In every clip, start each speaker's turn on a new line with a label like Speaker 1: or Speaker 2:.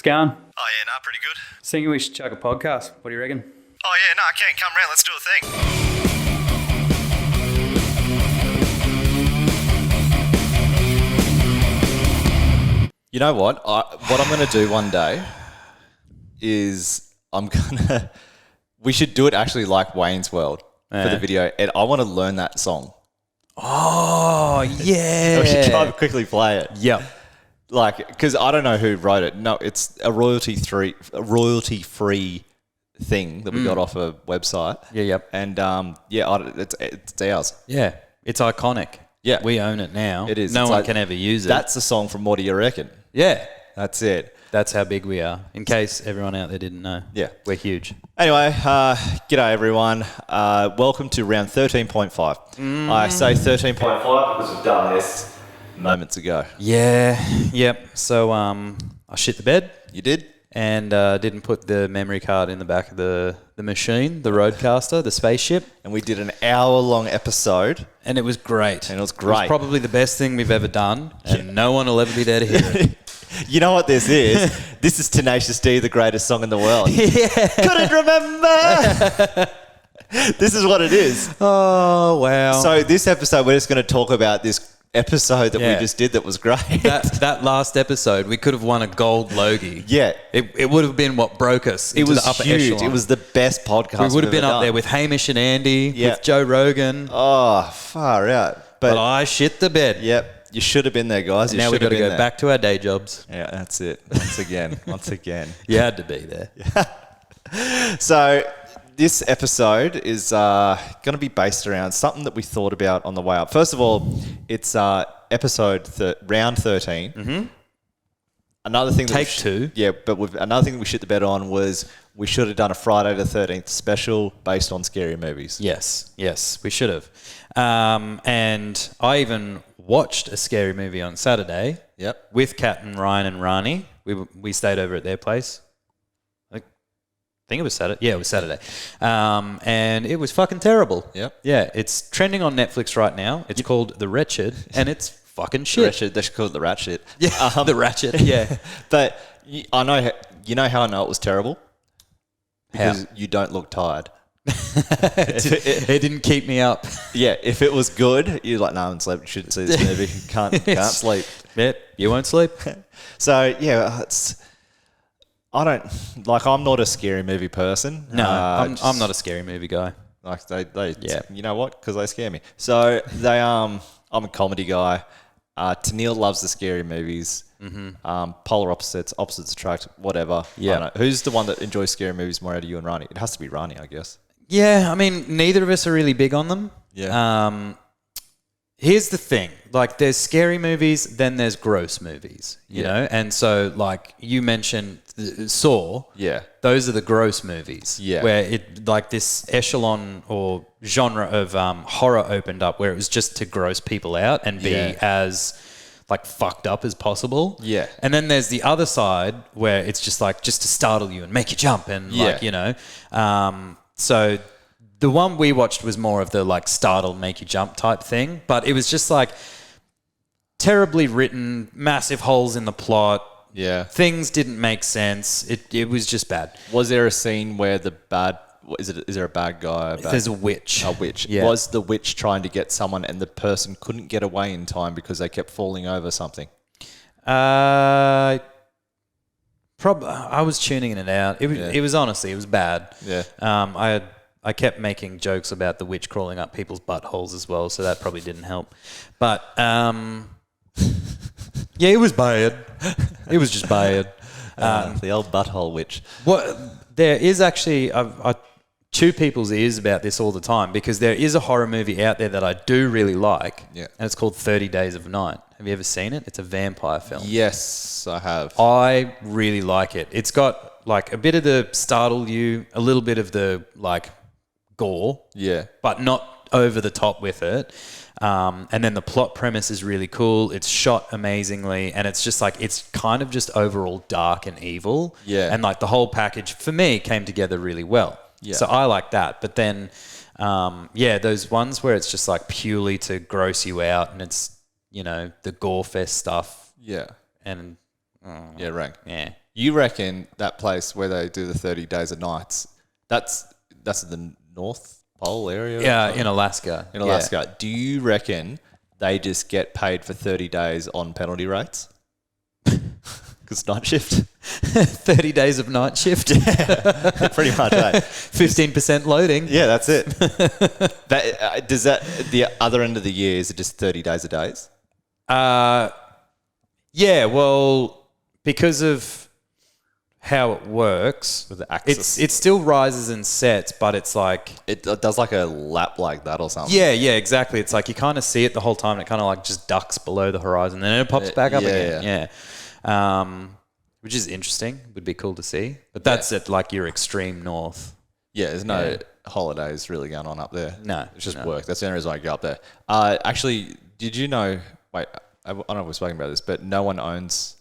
Speaker 1: It's going.
Speaker 2: Oh, yeah, nah, pretty good.
Speaker 1: Thinking we should chuck a podcast. What do you reckon?
Speaker 2: Oh, yeah, nah, I can. Come round, let's do a thing. You know what? What I'm going to do one day is we should do it actually like Wayne's World for the video. And I want to learn that song.
Speaker 1: Oh, yeah.
Speaker 2: We should try to quickly play it.
Speaker 1: Yep.
Speaker 2: Like, because I don't know who wrote it. No, it's a royalty-free thing that we got off a website.
Speaker 1: Yeah, yep.
Speaker 2: And it's ours.
Speaker 1: Yeah, it's iconic.
Speaker 2: Yeah.
Speaker 1: We own it now.
Speaker 2: It is.
Speaker 1: No
Speaker 2: It's
Speaker 1: one
Speaker 2: like-
Speaker 1: can ever use it.
Speaker 2: That's the song from What Do You Reckon?
Speaker 1: Yeah.
Speaker 2: That's it.
Speaker 1: That's how big we are. In case everyone out there didn't know.
Speaker 2: Yeah.
Speaker 1: We're huge.
Speaker 2: Anyway, g'day everyone. Welcome to round 13.5. I say 13.5 because we've done this moments ago.
Speaker 1: Yeah. Yep. So I shit the bed.
Speaker 2: You did?
Speaker 1: And didn't put the memory card in the back of the machine, the roadcaster, the spaceship.
Speaker 2: And we did an hour-long episode.
Speaker 1: And it was great.
Speaker 2: And it was
Speaker 1: It
Speaker 2: great.
Speaker 1: was probably the best thing we've ever done. And no one will ever be there to hear it.
Speaker 2: You know what this is? This is Tenacious D, the greatest song in the world.
Speaker 1: Yeah.
Speaker 2: Couldn't remember! This is what it is.
Speaker 1: Oh, wow.
Speaker 2: So this episode, we're just going to talk about this episode that we just did that was great.
Speaker 1: That last episode, we could have won a gold Logie.
Speaker 2: Yeah.
Speaker 1: It would have been what broke us into the upper
Speaker 2: huge.
Speaker 1: echelon.
Speaker 2: It was the best podcast
Speaker 1: We would have been
Speaker 2: ever
Speaker 1: up there
Speaker 2: done.
Speaker 1: with Hamish and Andy, with Joe Rogan.
Speaker 2: Oh, far out.
Speaker 1: But I shit the bed.
Speaker 2: Yep. You should have been there, guys.
Speaker 1: And now we've got to go back to our day jobs.
Speaker 2: Yeah, that's it. Once again.
Speaker 1: You had to be there.
Speaker 2: So this episode is going to be based around something that we thought about on the way up. First of all, it's episode round 13. Mm-hmm. Another thing that
Speaker 1: Take two.
Speaker 2: Yeah, but another thing that we shit the bed on was we should have done a Friday the 13th special based on scary movies.
Speaker 1: Yes, we should have. And I even watched a scary movie on Saturday.
Speaker 2: Yep.
Speaker 1: With Kat and Ryan and Rani. We stayed over at their place. I think it was Saturday. Yeah, it was Saturday. And it was fucking terrible.
Speaker 2: Yep.
Speaker 1: Yeah, it's trending on Netflix right now. It's called The Wretched, and it's fucking shit.
Speaker 2: They should call it the rat shit.
Speaker 1: Yeah, The Ratchet, yeah.
Speaker 2: But I know, you know how I know it was terrible? Because you don't look tired.
Speaker 1: It didn't keep me up.
Speaker 2: Yeah, if it was good, you're like, no, I haven't slept. You shouldn't see this movie. You can't sleep.
Speaker 1: Yep, you won't sleep.
Speaker 2: So, yeah, I'm not a scary movie person.
Speaker 1: No, I'm not a scary movie guy.
Speaker 2: Like you know what? Because they scare me. So I'm a comedy guy. Tennille loves the scary movies. Mm-hmm. Polar opposites attract, whatever.
Speaker 1: Yeah.
Speaker 2: I don't know. Who's the one that enjoys scary movies more out of you and Rani? It has to be Rani, I guess.
Speaker 1: Yeah, I mean, neither of us are really big on them.
Speaker 2: Yeah.
Speaker 1: Here's the thing. Like, there's scary movies, then there's gross movies, you know? And so, like, you mentioned Saw.
Speaker 2: Yeah.
Speaker 1: Those are the gross movies.
Speaker 2: Yeah.
Speaker 1: Where it, like, this echelon or genre of horror opened up where it was just to gross people out and be as, like, fucked up as possible.
Speaker 2: Yeah.
Speaker 1: And then there's the other side where it's just, like, just to startle you and make you jump and, like, you know. So the one we watched was more of the like startle, make you jump type thing, but it was just like terribly written, massive holes in the plot.
Speaker 2: Yeah.
Speaker 1: Things didn't make sense. It was just bad.
Speaker 2: Was there a scene where is there a bad guy?
Speaker 1: There's a witch.
Speaker 2: A witch.
Speaker 1: Yeah.
Speaker 2: Was the witch trying to get someone and the person couldn't get away in time because they kept falling over something?
Speaker 1: I was tuning it out. It was honestly, it was bad.
Speaker 2: Yeah.
Speaker 1: I kept making jokes about the witch crawling up people's buttholes as well, so that probably didn't help. But yeah, it was bad. It was just bad.
Speaker 2: The old butthole witch.
Speaker 1: There is actually I chew people's ears about this all the time because there is a horror movie out there that I do really like.
Speaker 2: Yeah.
Speaker 1: And it's called 30 Days of Night. Have you ever seen it? It's a vampire film.
Speaker 2: Yes, I have.
Speaker 1: I really like it. It's got like a bit of the startle you, a little bit of the like gore.
Speaker 2: Yeah.
Speaker 1: But not over the top with it. And then the plot premise is really cool. It's shot amazingly. And it's just like, it's kind of just overall dark and evil.
Speaker 2: Yeah.
Speaker 1: And like the whole package for me came together really well.
Speaker 2: Yeah.
Speaker 1: So I like that. But then, those ones where it's just like purely to gross you out and it's, you know, the gore fest stuff.
Speaker 2: Yeah.
Speaker 1: And
Speaker 2: Yeah, rank.
Speaker 1: Yeah.
Speaker 2: You reckon that place where they do the 30 days and nights, that's the North Pole area?
Speaker 1: Yeah, in Alaska.
Speaker 2: In Alaska. Do you reckon they just get paid for 30 days on penalty rates? Because night shift.
Speaker 1: 30 days of night shift.
Speaker 2: Pretty much, eh?
Speaker 1: 15% loading.
Speaker 2: Yeah, that's it. Does that, the other end of the year, is it just 30 days a days?
Speaker 1: Yeah, well, because of how it works,
Speaker 2: With the axis.
Speaker 1: it still rises and sets, but it's like...
Speaker 2: It does like a lap like that or something.
Speaker 1: Yeah, exactly. It's like you kind of see it the whole time, and it kind of like just ducks below the horizon, then it pops back up again. Yeah. Which is interesting. Would be cool to see. But that's at like your extreme north.
Speaker 2: Yeah, there's no holidays really going on up there.
Speaker 1: No.
Speaker 2: It's just work. That's the only reason I go up there. Actually, did you know... Wait, I don't know if we're speaking about this, but no one owns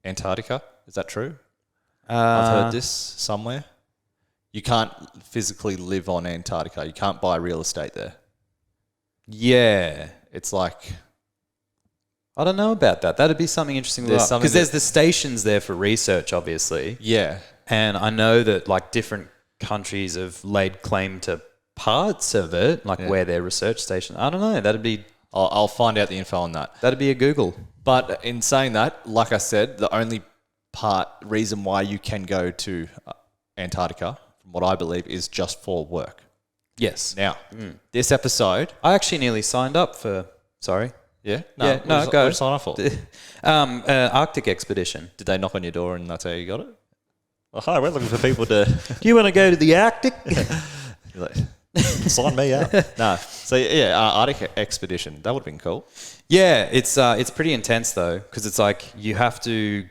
Speaker 2: Antarctica. Is that true? I've heard this somewhere. You can't physically live on Antarctica. You can't buy real estate there.
Speaker 1: Yeah.
Speaker 2: It's like...
Speaker 1: I don't know about that. That'd be something interesting to look up. Because there's the stations there for research, obviously.
Speaker 2: Yeah.
Speaker 1: And I know that like different countries have laid claim to parts of it, like where their research station. I don't know. That'd be...
Speaker 2: I'll find out the info on that.
Speaker 1: That'd be a Google.
Speaker 2: But in saying that, like I said, the only reason why you can go to Antarctica, from what I believe, is just for work.
Speaker 1: Yes.
Speaker 2: Now, this episode...
Speaker 1: I actually nearly signed up for... Sorry.
Speaker 2: Yeah?
Speaker 1: Go.
Speaker 2: What did you sign up for?
Speaker 1: Arctic expedition.
Speaker 2: Did they knock on your door and that's how you got it? Oh, hi, we're looking for people to...
Speaker 1: Do you want to go to the Arctic?
Speaker 2: You're like, sign me up. No. So, yeah, Arctic expedition. That would have been cool.
Speaker 1: Yeah, it's pretty intense, though, because it's like you have to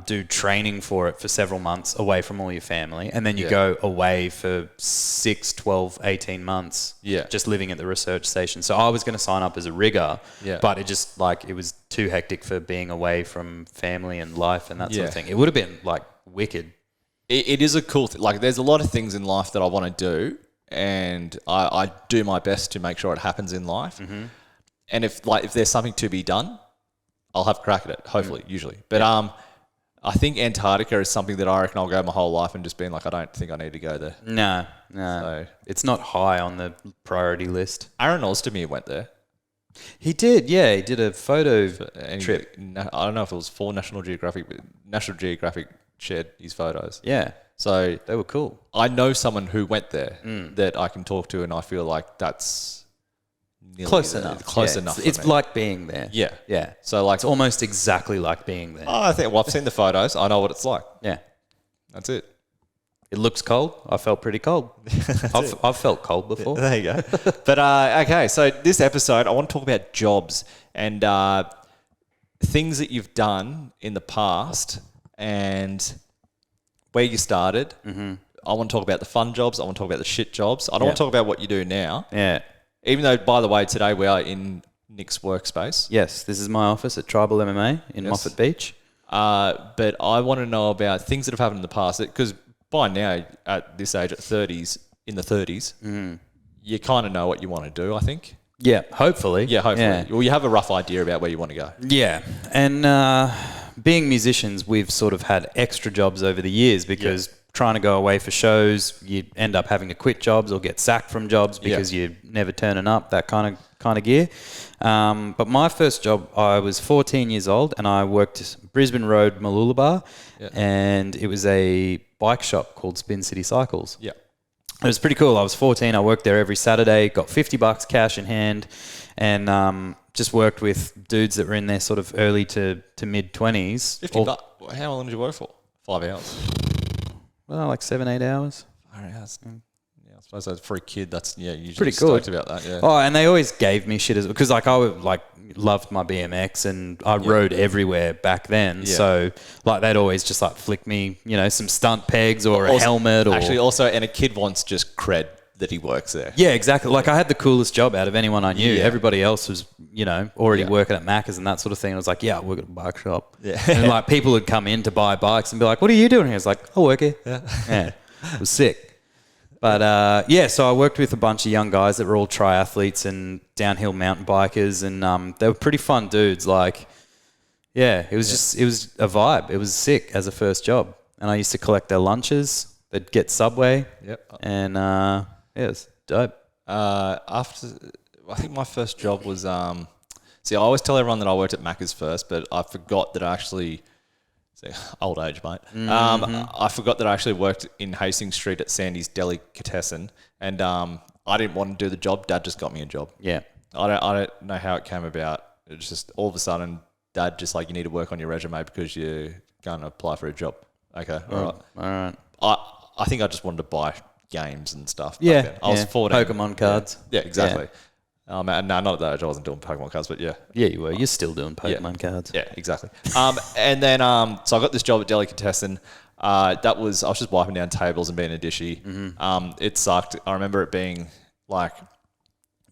Speaker 1: do training for it for several months away from all your family, and then you go away for 6, 12, 18 months just living at the research station. So I was going to sign up as a rigger, but it just like it was too hectic for being away from family and life and that sort of thing. It would have been like wicked.
Speaker 2: It is a cool thing. Like there's a lot of things in life that I want to do, and I do my best to make sure it happens in life. Mm-hmm. And if there's something to be done, I'll have a crack at it, hopefully, usually. But I think Antarctica is something that I reckon I'll go my whole life and just being like, I don't think I need to go there.
Speaker 1: No.
Speaker 2: So,
Speaker 1: it's not high on the priority list.
Speaker 2: Aaron Ostermeer went there.
Speaker 1: He did, yeah. He did a photo trip.
Speaker 2: I don't know if it was for National Geographic, but National Geographic shared his photos.
Speaker 1: Yeah.
Speaker 2: So
Speaker 1: they were cool.
Speaker 2: I know someone who went there that I can talk to, and I feel like that's...
Speaker 1: Close enough.
Speaker 2: Close enough.
Speaker 1: It's like being there.
Speaker 2: Yeah.
Speaker 1: Yeah.
Speaker 2: So like...
Speaker 1: It's almost exactly like being there.
Speaker 2: Oh, I've seen the photos. I know what it's like.
Speaker 1: Yeah.
Speaker 2: That's it.
Speaker 1: It looks cold. I felt pretty cold. I've felt cold before.
Speaker 2: There you go. But, okay, so this episode, I want to talk about jobs and things that you've done in the past and where you started. Mm-hmm. I want to talk about the fun jobs. I want to talk about the shit jobs. I don't want to talk about what you do now.
Speaker 1: Yeah.
Speaker 2: Even though, by the way, today we are in Nick's workspace.
Speaker 1: Yes, this is my office at Tribal MMA in Moffat Beach.
Speaker 2: But I want to know about things that have happened in the past. Because by now, at this age, in the 30s, you kind of know what you want to do, I think.
Speaker 1: Yeah, hopefully.
Speaker 2: Yeah, hopefully. Yeah. Well, you have a rough idea about where you want to go.
Speaker 1: Yeah. And being musicians, we've sort of had extra jobs over the years because... trying to go away for shows, you end up having to quit jobs or get sacked from jobs because you're never turning up, that kind of gear. But my first job, I was 14 years old and I worked Brisbane Road, Mooloolaba, and it was a bike shop called Spin City Cycles. Yeah. It was pretty cool. I was 14. I worked there every Saturday, got $50 cash in hand, and just worked with dudes that were in their sort of early to mid-20s.
Speaker 2: $50? How long did you work for? 5 hours?
Speaker 1: Well, like 7-8 hours.
Speaker 2: 5 hours. Yeah, I suppose that's for a kid. That's usually
Speaker 1: pretty
Speaker 2: stoked
Speaker 1: good
Speaker 2: about that. Yeah.
Speaker 1: Oh, and they always gave me shit as well because like I would loved my BMX and I rode everywhere back then. Yeah. So like they'd always just like flick me, some stunt pegs or a helmet or
Speaker 2: and a kid wants just cred that he works there.
Speaker 1: Yeah, exactly. Like I had the coolest job out of anyone I knew. Yeah. Everybody else was, already working at Macca's and that sort of thing. I was like, yeah, I work at a bike shop. Yeah. And like people would come in to buy bikes and be like, what are you doing here? I was like, I work here. Yeah. It was sick. But so I worked with a bunch of young guys that were all triathletes and downhill mountain bikers, and they were pretty fun dudes. Like Yeah, it was it was a vibe. It was sick as a first job. And I used to collect their lunches. They'd get Subway.
Speaker 2: Yep.
Speaker 1: And yeah, it was dope.
Speaker 2: After, I think my first job was, see, I always tell everyone that I worked at Macca's first, but I forgot that I actually, see, old age, mate. I forgot that I actually worked in Hastings Street at Sandy's Delicatessen, and I didn't want to do the job. Dad just got me a job.
Speaker 1: Yeah.
Speaker 2: I don't know how it came about. It's just all of a sudden, Dad just like, you need to work on your resume because you're going to apply for a job. Okay, all right. I think I just wanted to buy games and stuff.
Speaker 1: Yeah.
Speaker 2: I was 14.
Speaker 1: Pokemon cards.
Speaker 2: Yeah, exactly. No, not at that age. I wasn't doing Pokemon cards, but yeah.
Speaker 1: Yeah, you were. You're still doing Pokemon cards.
Speaker 2: Yeah, exactly. And then, so I got this job at Delicatessen. I was just wiping down tables and being a dishy. It sucked. I remember it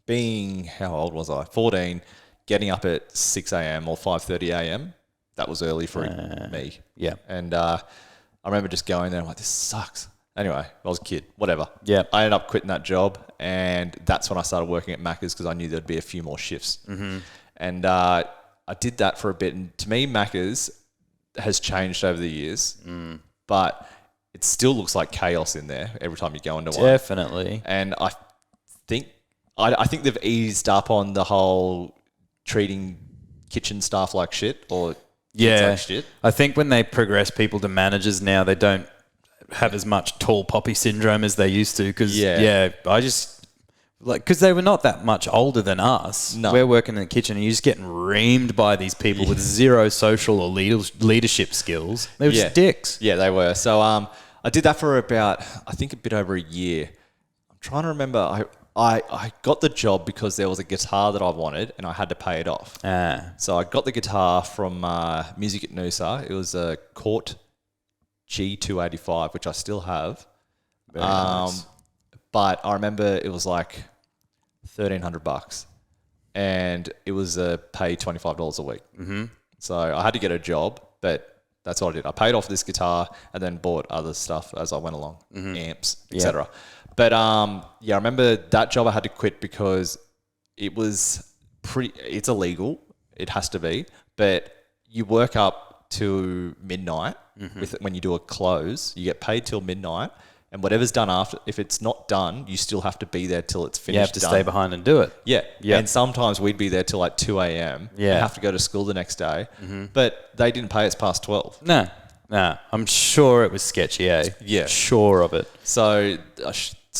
Speaker 2: being how old was I? 14, getting up at 6 a.m. or 5:30 a.m. That was early for me.
Speaker 1: Yeah.
Speaker 2: And I remember just going there and I'm like, this sucks. Anyway, I was a kid, whatever.
Speaker 1: Yeah.
Speaker 2: I ended up quitting that job, and that's when I started working at Macca's because I knew there'd be a few more shifts. And I did that for a bit. And to me, Macca's has changed over the years, but it still looks like chaos in there every time you go into one.
Speaker 1: Definitely.
Speaker 2: And I think they've eased up on the whole treating kitchen staff like shit or kids like shit.
Speaker 1: I think when they progress people to managers now, they don't have as much tall poppy syndrome as they used to because I just because they were not that much older than us.
Speaker 2: No.
Speaker 1: We're working in the kitchen and you're just getting reamed by these people with zero social or leadership skills. They were just dicks.
Speaker 2: Yeah, they were. So I did that for about, I think, a bit over a year. I'm trying to remember. I got the job because there was a guitar that I wanted and I had to pay it off. So I got the guitar from Music at Noosa. It was a Court G285, which I still have.
Speaker 1: Very nice.
Speaker 2: But I remember it was like $1,300 and it was pay $25 a week. So I had to get a job, but that's what I did. I paid off this guitar and then bought other stuff as I went along, amps, etc. But I remember that job I had to quit because it was it's illegal. It has to be. But you work up to midnight when you do a close. You get paid till midnight. And whatever's done after, if it's not done, you still have to be there till it's finished.
Speaker 1: You have to stay behind and do it.
Speaker 2: Yeah. And sometimes we'd be there till like 2 a.m.
Speaker 1: Yeah.
Speaker 2: And have to go to school the next day. But they didn't pay us past 12.
Speaker 1: No. I'm sure it was sketchy, eh?
Speaker 2: Yeah.
Speaker 1: Sure of it.
Speaker 2: So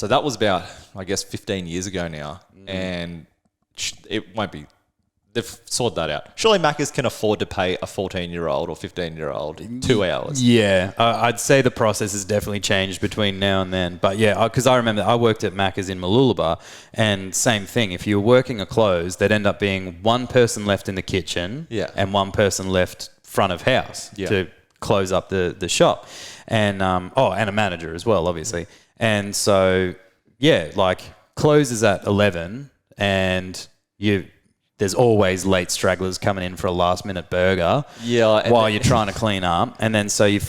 Speaker 2: that was about, I guess, 15 years ago now. And it won't be. They've sorted that out. Surely Macca's can afford to pay a 14-year-old or 15-year-old 2 hours.
Speaker 1: Yeah, I'd say the process has definitely changed between now and then. But yeah, because I remember I worked at Macca's in Mooloolaba, and same thing. If you were working a close, there'd end up being one person left in the kitchen and one person left front of house to close up the shop. And and a manager as well, obviously. And so, like closes at 11 and there's always late stragglers coming in for a last-minute burger while you're trying to clean up. And then so you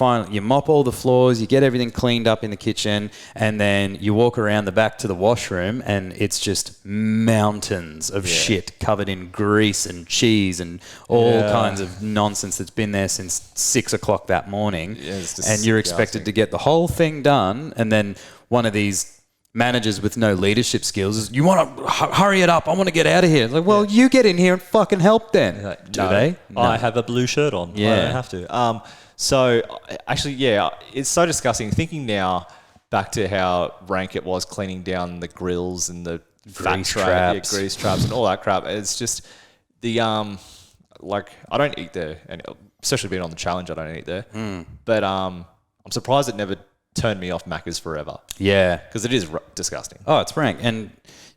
Speaker 1: mop all the floors, you get everything cleaned up in the kitchen, and then you walk around the back to the washroom, and it's just mountains of shit covered in grease and cheese and all kinds of nonsense that's been there since 6 o'clock that morning. And you're expected to get the whole thing done, and then one of these managers with no leadership skills is, you want to hurry it up, I want to get out of here. It's like, well, you get in here and fucking help then. Do they? No.
Speaker 3: I have a blue shirt on. I don't have to.
Speaker 2: So actually, it's so disgusting. Thinking now back to how rank it was cleaning down the grills and the grease traps and all that crap. It's just the I don't eat there, and especially being on the challenge, I don't eat there. But I'm surprised it never turned me off Macca's forever. Yeah. Because it is disgusting.
Speaker 1: Oh, it's rank. And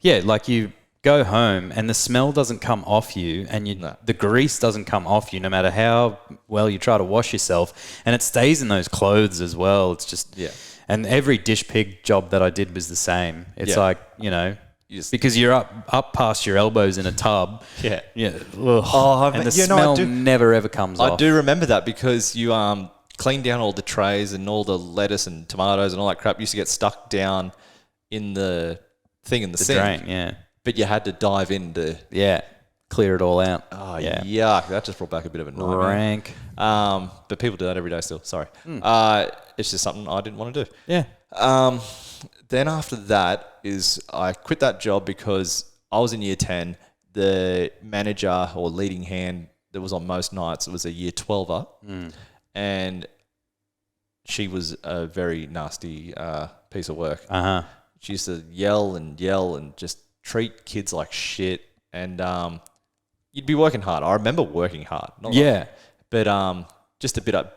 Speaker 1: like you go home and the smell doesn't come off you and the grease doesn't come off you no matter how well you try to wash yourself. And it stays in those clothes as well. It's just... Yeah. And every dish pig job that I did was the same. It's like, because you're up past your elbows in a tub. Yeah. And the smell never ever comes off.
Speaker 2: I do remember that because you... clean down all the trays and all the lettuce and tomatoes and all that crap used to get stuck down in the thing in the sink.
Speaker 1: Drain, yeah.
Speaker 2: But you had to dive in to
Speaker 1: clear it all out.
Speaker 2: Oh, yuck. That just brought back a bit of a nightmare.
Speaker 1: Rank.
Speaker 2: But people do that every day still. Sorry. It's just something I didn't want to do.
Speaker 1: Yeah.
Speaker 2: Then after that is I quit that job because I was in year 10. The manager or leading hand that was on most nights, it was a year 12er. And she was a very nasty piece of work. She used to yell and just treat kids like shit. And you'd be working hard. I remember working hard. But just a bit of,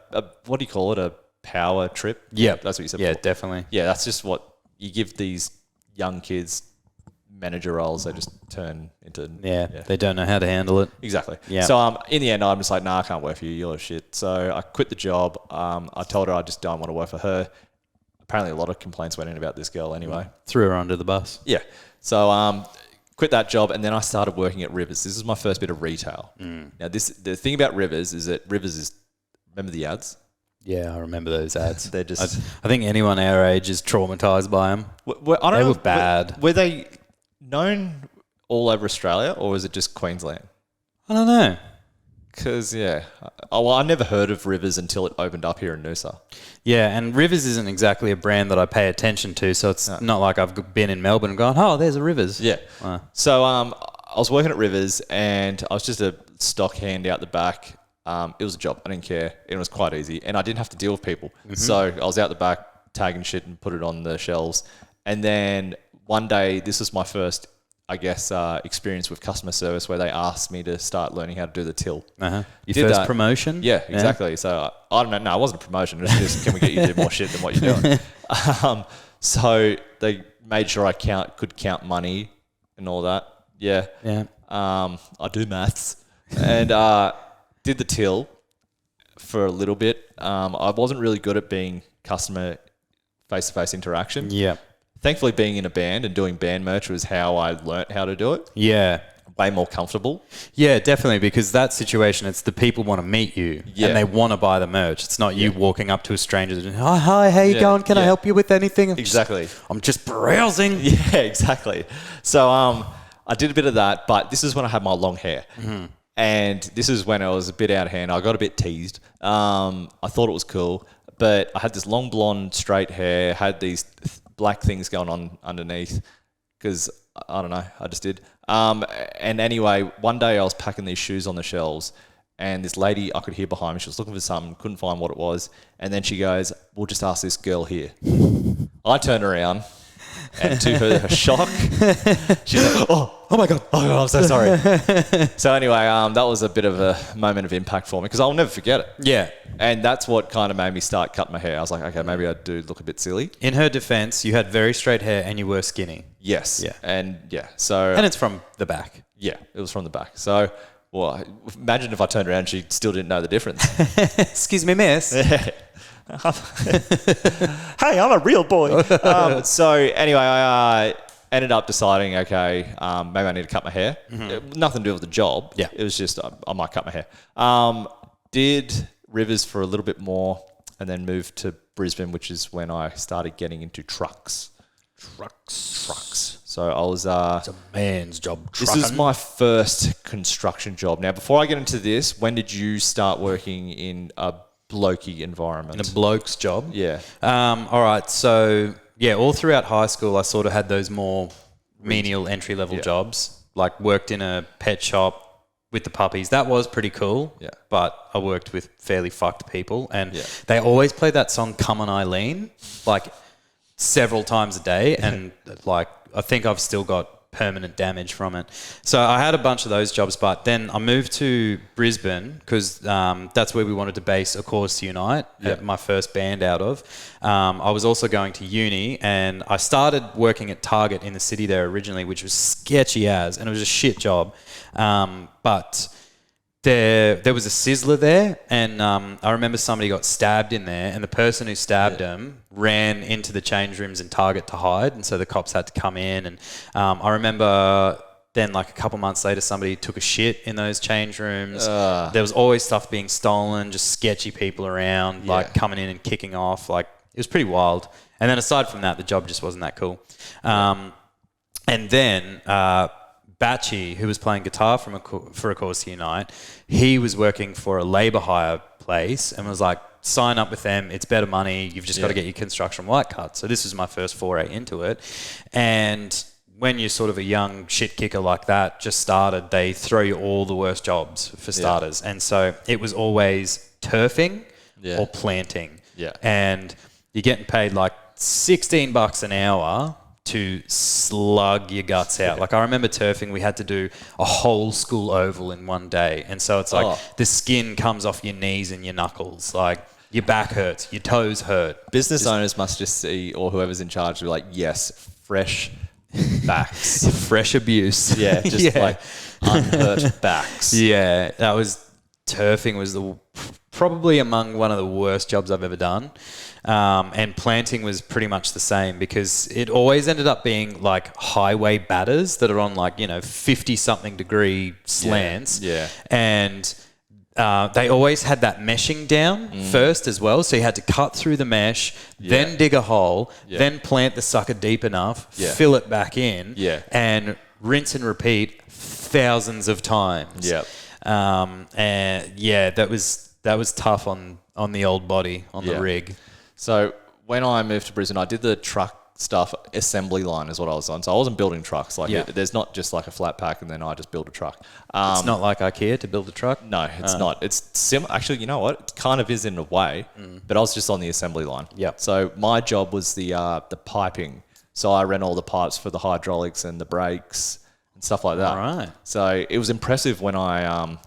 Speaker 2: what do you call it? A power trip?
Speaker 1: Yeah.
Speaker 2: That's what you said
Speaker 1: Yeah,
Speaker 2: before.
Speaker 1: definitely.
Speaker 2: Yeah, that's just what you give these young kids manager roles. They just turn into...
Speaker 1: Yeah, they don't know how to handle it.
Speaker 2: Exactly.
Speaker 1: Yeah.
Speaker 2: So in the end, I'm just like, nah, I can't work for you. You're shit. So I quit the job. I told her I just don't want to work for her. Apparently a lot of complaints went in about this girl anyway.
Speaker 1: Threw her under the bus.
Speaker 2: Yeah. So quit that job and then I started working at Rivers. This is my first bit of retail. Now, the thing about Rivers is that Rivers is... Remember the ads?
Speaker 1: Yeah, I remember those ads.
Speaker 2: They're just...
Speaker 1: I think anyone our age is traumatized by them.
Speaker 2: They
Speaker 1: were bad.
Speaker 2: Were they known all over Australia or was it just Queensland?
Speaker 1: I don't know.
Speaker 2: Because, I never heard of Rivers until it opened up here in Noosa.
Speaker 1: Yeah, and Rivers isn't exactly a brand that I pay attention to, so it's not like I've been in Melbourne and gone, oh, there's a Rivers.
Speaker 2: Yeah. So I was working at Rivers and I was just a stock hand out the back. It was a job. I didn't care. It was quite easy. And I didn't have to deal with people. So I was out the back tagging shit and put it on the shelves. And then one day, this was my first, I guess, experience with customer service where they asked me to start learning how to do the till.
Speaker 1: Your first promotion?
Speaker 2: Yeah, exactly. Yeah. So I don't know. No, it wasn't a promotion. It was just, can we get you to do more shit than what you're doing? So they made sure I could count money and all that. Yeah.
Speaker 1: Yeah.
Speaker 2: I do maths. And did the till for a little bit. I wasn't really good at being customer face-to-face interaction.
Speaker 1: Yeah.
Speaker 2: Thankfully, being in a band and doing band merch was how I learnt how to do it.
Speaker 1: Yeah.
Speaker 2: Way more comfortable.
Speaker 1: Yeah, definitely, because that situation, it's the people want to meet you and they want to buy the merch. It's not you walking up to a stranger and, oh, hi, how you going? Can I help you with anything? I'm just browsing.
Speaker 2: Yeah, exactly. So I did a bit of that, but this is when I had my long hair. And this is when I was a bit out of hand. I got a bit teased. I thought it was cool, but I had this long blonde straight hair, had these black things going on underneath because, I don't know, I just did. And anyway, one day I was packing these shoes on the shelves and this lady I could hear behind me, she was looking for something, couldn't find what it was. And then she goes, we'll just ask this girl here. I turned around. And to her shock, she's like, oh my God, I'm so sorry. So anyway, that was a bit of a moment of impact for me because I'll never forget it.
Speaker 1: Yeah.
Speaker 2: And that's what kind of made me start cutting my hair. I was like, okay, maybe I do look a bit silly.
Speaker 1: In her defense, you had very straight hair and you were skinny.
Speaker 2: Yes.
Speaker 1: Yeah.
Speaker 2: And so...
Speaker 1: And it's from the back.
Speaker 2: Yeah, it was from the back. So, well, imagine if I turned around and she still didn't know the difference.
Speaker 1: Excuse me, miss.
Speaker 2: Hey, I'm a real boy. So anyway, I ended up deciding, okay, maybe I need to cut my hair. Nothing to do with the job.
Speaker 1: Yeah.
Speaker 2: It was just I might cut my hair. Did Rivers for a little bit more and then moved to Brisbane, which is when I started getting into trucks. So I was...
Speaker 1: it's a man's job.
Speaker 2: This is my first construction job. Now, before I get into this, when did you start working in a blokey environment?
Speaker 1: In a bloke's job?
Speaker 2: Yeah.
Speaker 1: All right. So, all throughout high school, I sort of had those more menial entry-level jobs, like worked in a pet shop with the puppies. That was pretty cool.
Speaker 2: Yeah.
Speaker 1: But I worked with fairly fucked people. And they always play that song, Come On Eileen, like several times a day. And like, I think I've still got permanent damage from it. So I had a bunch of those jobs, but then I moved to Brisbane because that's where we wanted to base A Cause to Unite, my first band out of. I was also going to uni and I started working at Target in the city there originally, which was sketchy as, and it was a shit job. But there was a sizzler there, and I remember somebody got stabbed in there, and the person who stabbed him ran into the change rooms in Target to hide, and so the cops had to come in. And I remember then, like a couple months later, somebody took a shit in those change rooms. There was always stuff being stolen, just sketchy people around, like coming in and kicking off. Like, it was pretty wild. And then aside from that, the job just wasn't that cool. And then Batchy, who was playing guitar for Acoustic Unite, he was working for a labour hire place and was like, sign up with them, it's better money, you've just got to get your construction white card. So this was my first foray into it. And when you're sort of a young shit kicker like that, just started, they throw you all the worst jobs for starters. And so it was always turfing or planting.
Speaker 2: Yeah.
Speaker 1: And you're getting paid like $16 an hour to slug your guts out. Like I remember turfing, we had to do a whole school oval in one day. And so it's like the skin comes off your knees and your knuckles. Like your back hurts, your toes hurt.
Speaker 2: Business owners must just see, or whoever's in charge, be like, yes, fresh backs.
Speaker 1: Fresh abuse.
Speaker 2: Yeah, just like unhurt backs.
Speaker 1: Yeah, turfing was probably among one of the worst jobs I've ever done. And planting was pretty much the same because it always ended up being like highway batters that are on like, 50 something degree slants.
Speaker 2: Yeah.
Speaker 1: And they always had that meshing down first as well. So you had to cut through the mesh, then dig a hole, then plant the sucker deep enough, fill it back in, and rinse and repeat thousands of times.
Speaker 2: Yep.
Speaker 1: And that was tough on the old body, on the rig.
Speaker 2: So when I moved to Brisbane, I did the truck stuff, assembly line is what I was on. So I wasn't building trucks. There's not just like a flat pack and then I just build a truck.
Speaker 1: It's not like IKEA to build a truck?
Speaker 2: No, it's not. It's actually, you know what? It kind of is in a way, but I was just on the assembly line.
Speaker 1: Yep.
Speaker 2: So my job was the piping. So I ran all the pipes for the hydraulics and the brakes and stuff like that.
Speaker 1: All right.
Speaker 2: So it was impressive when I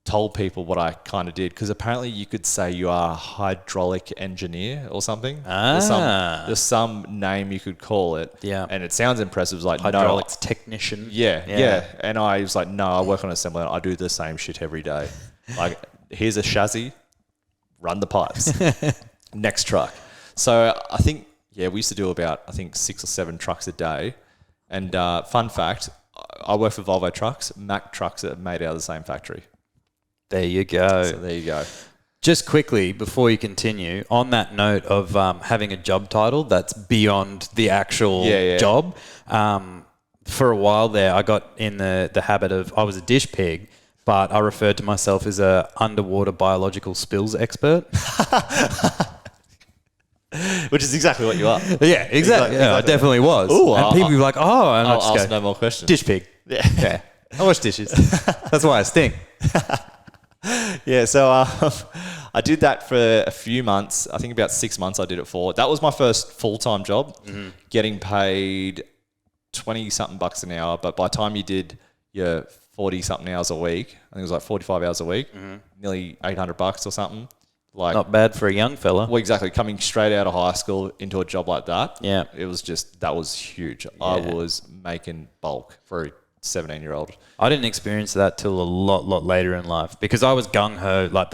Speaker 2: told people what I kind of did, because apparently you could say you are a hydraulic engineer or something. There's some name you could call it.
Speaker 1: Yeah.
Speaker 2: And it sounds impressive. It's like
Speaker 1: hydraulics technician.
Speaker 2: Yeah. And I was like, no, I work on assembly line. I do the same shit every day. Like, here's a chassis, run the pipes. Next truck. So I think, we used to do about, 6 or 7 trucks a day. And fun fact, I work for Volvo Trucks. Mack trucks are made out of the same factory.
Speaker 1: There you go.
Speaker 2: So there you go.
Speaker 1: Just quickly, before you continue, on that note of having a job title that's beyond the actual job, for a while there, I got in the habit of, I was a dish pig, but I referred to myself as a underwater biological spills expert.
Speaker 2: Which is exactly what you are.
Speaker 1: Yeah, exactly. I definitely was.
Speaker 2: Ooh,
Speaker 1: and people were like, oh, and
Speaker 2: I'll
Speaker 1: I just
Speaker 2: ask no more questions.
Speaker 1: Dish pig. Yeah. I wash dishes. That's why I stink.
Speaker 2: Yeah, so I did that for a few months. I think about 6 months I did it for. That was my first full-time job, getting paid 20-something bucks an hour. But by the time you did your 40-something hours a week, I think it was like 45 hours a week, nearly 800 bucks or something. Like,
Speaker 1: not bad for a young fella.
Speaker 2: Well, exactly. Coming straight out of high school into a job like that, it was just, that was huge. Yeah. I was making bulk for a 17-year-old.
Speaker 1: I didn't experience that till a lot later in life because I was gung-ho. Like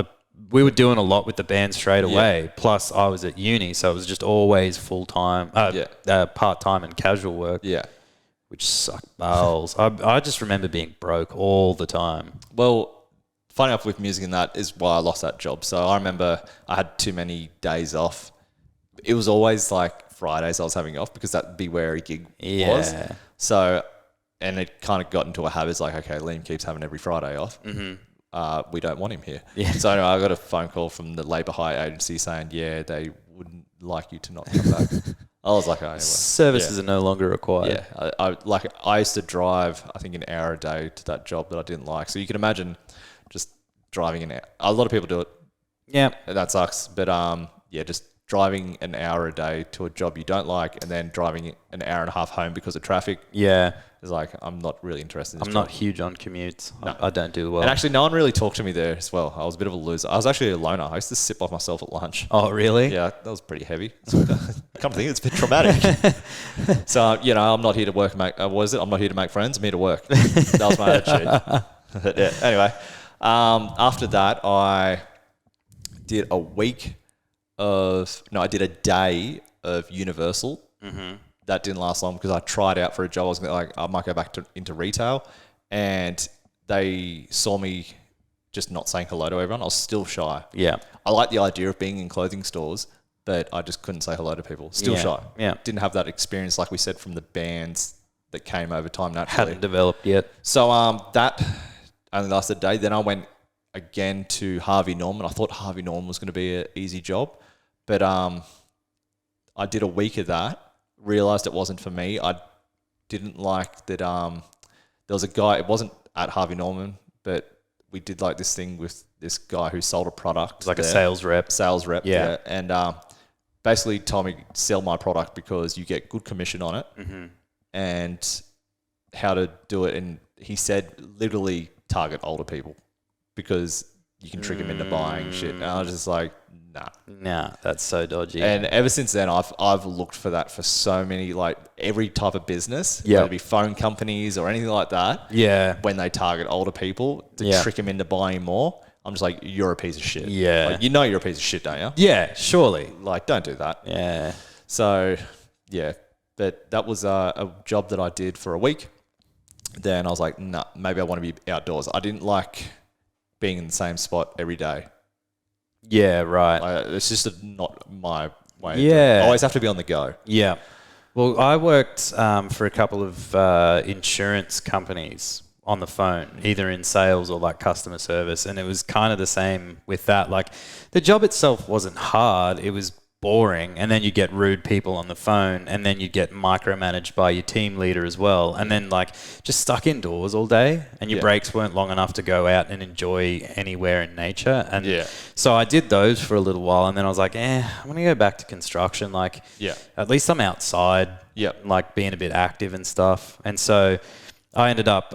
Speaker 1: we were doing a lot with the band straight away. Plus I was at uni, so it was just always full-time, part-time and casual work.
Speaker 2: Yeah.
Speaker 1: Which sucked balls. I just remember being broke all the time.
Speaker 2: Well, funny enough with music and that is why I lost that job. So I remember I had too many days off. It was always like Fridays I was having off because that'd be where a gig was. So, and it kind of got into a habit. It's like, okay, Liam keeps having every Friday off. We don't want him here. Yeah. So anyway, I got a phone call from the labour hire agency saying, they wouldn't like you to not come back. I was like, oh, anyway. Services
Speaker 1: are no longer required.
Speaker 2: Yeah. I used to drive, I think, an hour a day to that job that I didn't like. So you can imagine just driving an hour. A lot of people do it.
Speaker 1: Yeah.
Speaker 2: That sucks. But just driving an hour a day to a job you don't like and then driving an hour and a half home because of traffic.
Speaker 1: Yeah.
Speaker 2: Is like, I'm not really interested in this
Speaker 1: I'm
Speaker 2: job.
Speaker 1: not huge on commutes.
Speaker 2: No.
Speaker 1: I don't do well.
Speaker 2: And actually, no one really talked to me there as well. I was a bit of a loser. I was actually a loner. I used to sit by myself at lunch.
Speaker 1: Oh, really?
Speaker 2: Yeah, that was pretty heavy. Come to think, it's a bit traumatic. So, I'm not here to work. I'm not here to make friends. I'm here to work. That was my attitude. Yeah. Anyway, after that, I did I did a day of Universal. That didn't last long because I tried out for a job. I was like, I might go back into retail, and they saw me just not saying hello to everyone. I was still shy.
Speaker 1: Yeah,
Speaker 2: I like the idea of being in clothing stores, but I just couldn't say hello to people. Still shy.
Speaker 1: Yeah,
Speaker 2: didn't have that experience like we said from the bands that came over time naturally.
Speaker 1: Hadn't developed yet.
Speaker 2: So that only lasted a day. Then I went again to Harvey Norman. I thought Harvey Norman was going to be an easy job, but I did a week of that. Realized it wasn't for me. I didn't like that. There was a guy. It wasn't at Harvey Norman, but we did like this thing with this guy who sold a product. It
Speaker 1: was like a sales rep.
Speaker 2: Yeah. And basically told me sell my product because you get good commission on it, and how to do it. And he said literally target older people because you can trick them into buying shit. And I was just like, nah,
Speaker 1: that's so dodgy.
Speaker 2: And ever since then, I've looked for that for so many, like every type of business,
Speaker 1: whether
Speaker 2: it be phone companies or anything like that.
Speaker 1: Yeah.
Speaker 2: When they target older people to trick them into buying more, I'm just like, you're a piece of shit.
Speaker 1: Yeah.
Speaker 2: Like, you know you're a piece of shit, don't you?
Speaker 1: Yeah, surely.
Speaker 2: Like, don't do that.
Speaker 1: Yeah.
Speaker 2: So, yeah. But that was a job that I did for a week. Then I was like, nah, maybe I want to be outdoors. I didn't like being in the same spot every day.
Speaker 1: Yeah, right.
Speaker 2: It's just not my way.
Speaker 1: Yeah.
Speaker 2: I always have to be on the go.
Speaker 1: Yeah. Well, I worked for a couple of insurance companies on the phone, either in sales or like customer service. And it was kind of the same with that. Like the job itself wasn't hard. It was boring. And then you get rude people on the phone, and then you get micromanaged by your team leader as well. And then like just stuck indoors all day, and your breaks weren't long enough to go out and enjoy anywhere in nature. And so I did those for a little while, and then I was like, I'm going to go back to construction. Like at least I'm outside, like being a bit active and stuff. And so I ended up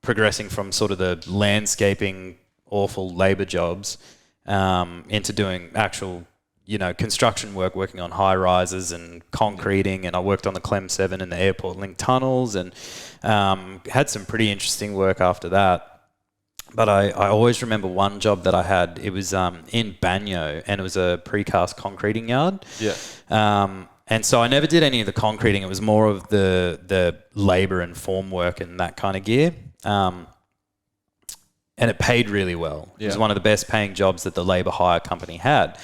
Speaker 1: progressing from sort of the landscaping, awful labor jobs into doing actual construction work, working on high rises and concreting, and I worked on the Clem 7 and the Airport Link tunnels, and had some pretty interesting work after that. But I always remember one job that I had. It was in Banyo, and it was a precast concreting yard. And so I never did any of the concreting. It was more of the labour and form work and that kind of gear. And it paid really well. It was one of the best paying jobs that the labour hire company had.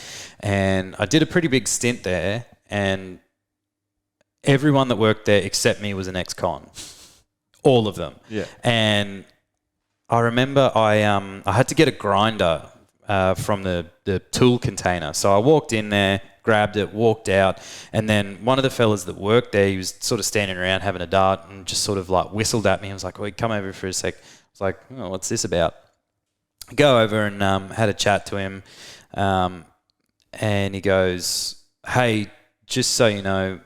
Speaker 1: And I did a pretty big stint there, and everyone that worked there except me was an ex-con. All of them. Yeah. And I remember I had to get a grinder from the tool container. So I walked in there, grabbed it, walked out, and then one of the fellas that worked there, he was sort of standing around having a dart and just sort of like whistled at me. I was like, "Wait, come over for a sec." I was like, "Oh, what's this about?" I go over and had a chat to him, and he goes, "Hey, just so you know,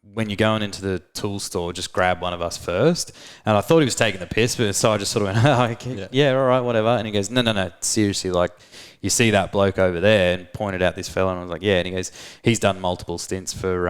Speaker 1: when you're going into the tool store, just grab one of us first." And I thought he was taking the piss, but so I just sort of went, "Oh, okay, yeah, all right, whatever." And he goes, No, seriously, like, you see that bloke over there?" And pointed out this fella, and I was like, "Yeah." And he goes, "He's done multiple stints for